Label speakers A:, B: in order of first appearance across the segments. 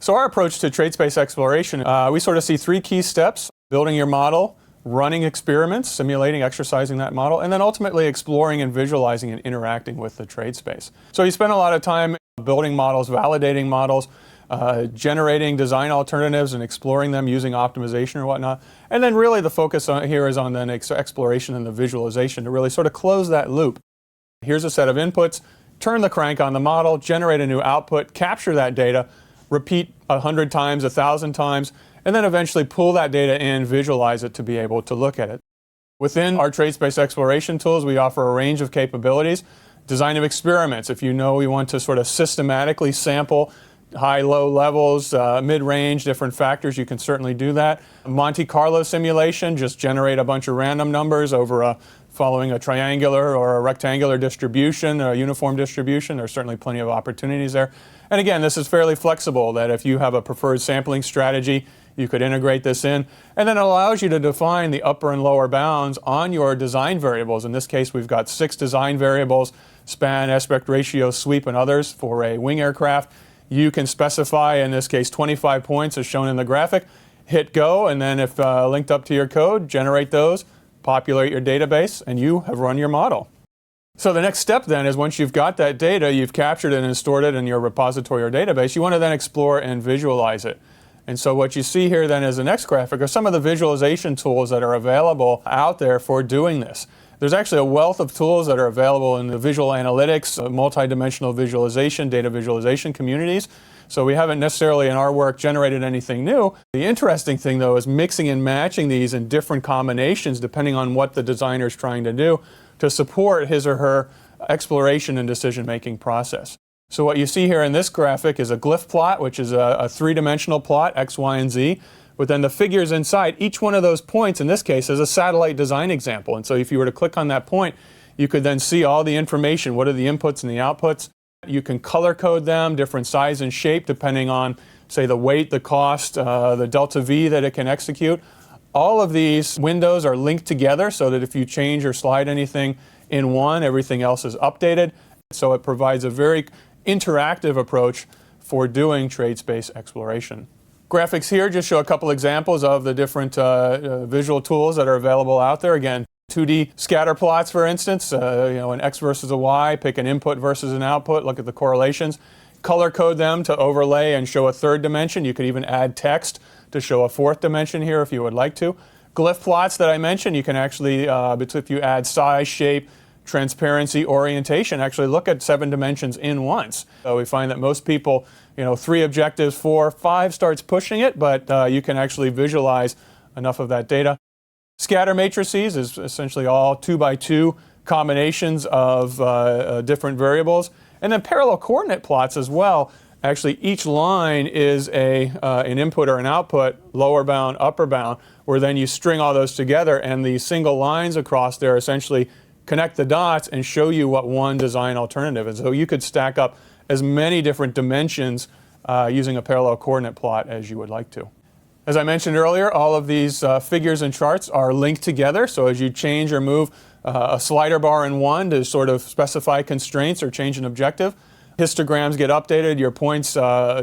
A: So our approach to trade space exploration, we sort of see three key steps: building your model, running experiments, simulating, exercising that model, and then ultimately exploring and visualizing and interacting with the trade space. So you spend a lot of time building models, validating models, generating design alternatives and exploring them using optimization or whatnot. And then really the focus here is on the exploration and the visualization to really sort of close that loop. Here's a set of inputs, turn the crank on the model, generate a new output, capture that data, repeat 100 times, 1,000 times, and then eventually pull that data in, visualize it to be able to look at it. Within our trade space exploration tools, we offer a range of capabilities. Design of experiments. If you know we want to sort of systematically sample high, low levels, mid-range, different factors, you can certainly do that. Monte Carlo simulation, just generate a bunch of random numbers over following a triangular or a rectangular distribution, or a uniform distribution. There's certainly plenty of opportunities there. And again, this is fairly flexible, that if you have a preferred sampling strategy, you could integrate this in. And then it allows you to define the upper and lower bounds on your design variables. In this case, we've got 6 design variables: span, aspect ratio, sweep, and others for a wing aircraft. You can specify, in this case, 25 points as shown in the graphic. Hit go, and then if linked up to your code, generate those, populate your database, and you have run your model. So the next step then is, once you've got that data, you've captured it and stored it in your repository or database, you want to then explore and visualize it. And so what you see here then as the next graphic are some of the visualization tools that are available out there for doing this. There's actually a wealth of tools that are available in the visual analytics, multidimensional visualization, data visualization communities. So we haven't necessarily in our work generated anything new. The interesting thing though is mixing and matching these in different combinations depending on what the designer is trying to do to support his or her exploration and decision-making process. So what you see here in this graphic is a glyph plot, which is a three-dimensional plot, X, Y, and Z. But then the figures inside, each one of those points in this case is a satellite design example. And so if you were to click on that point, you could then see all the information. What are the inputs and the outputs? You can color code them, different size and shape depending on, say, the weight, the cost, the delta V that it can execute. All of these windows are linked together so that if you change or slide anything in one, everything else is updated. So it provides a very interactive approach for doing trade space exploration. Graphics here just show a couple examples of the different visual tools that are available out there. Again, 2D scatter plots, for instance, an X versus a Y, pick an input versus an output, look at the correlations, color code them to overlay and show a third dimension. You could even add text to show a fourth dimension here if you would like to. Glyph plots that I mentioned, you can actually, if you add size, shape, transparency, orientation, actually look at 7 dimensions in once. So we find that most people, 3 objectives, 4, 5 starts pushing it, but you can actually visualize enough of that data. Scatter matrices is essentially all 2x2 combinations of different variables. And then parallel coordinate plots as well. Actually, each line is an input or an output, lower bound, upper bound, where then you string all those together, and the single lines across there essentially connect the dots and show you what one design alternative is. So you could stack up as many different dimensions using a parallel coordinate plot as you would like to. As I mentioned earlier, all of these figures and charts are linked together. So as you change or move a slider bar in one to sort of specify constraints or change an objective, histograms get updated, your points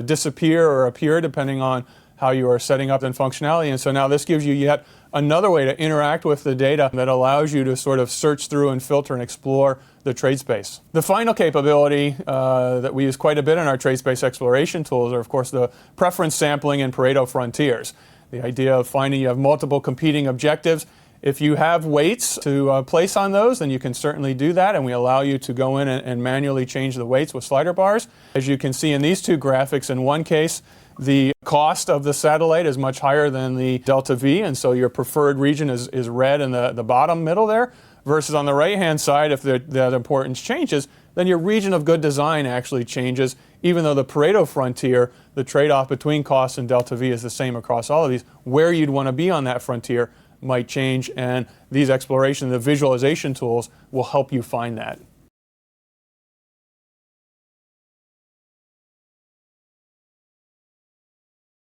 A: disappear or appear depending on how you are setting up in functionality. And so now this gives you yet another way to interact with the data that allows you to sort of search through and filter and explore the trade space. The final capability that we use quite a bit in our trade space exploration tools are, of course, the preference sampling and Pareto frontiers. The idea of finding you have multiple competing objectives. If you have weights to place on those, then you can certainly do that, and we allow you to go in and manually change the weights with slider bars. As you can see in these two graphics, in one case, the cost of the satellite is much higher than the delta V, and so your preferred region is red in the bottom middle there, versus on the right-hand side, if that importance changes, then your region of good design actually changes, even though the Pareto frontier, the trade-off between cost and delta V is the same across all of these. Where you'd want to be on that frontier might change, and these exploration, the visualization tools will help you find that.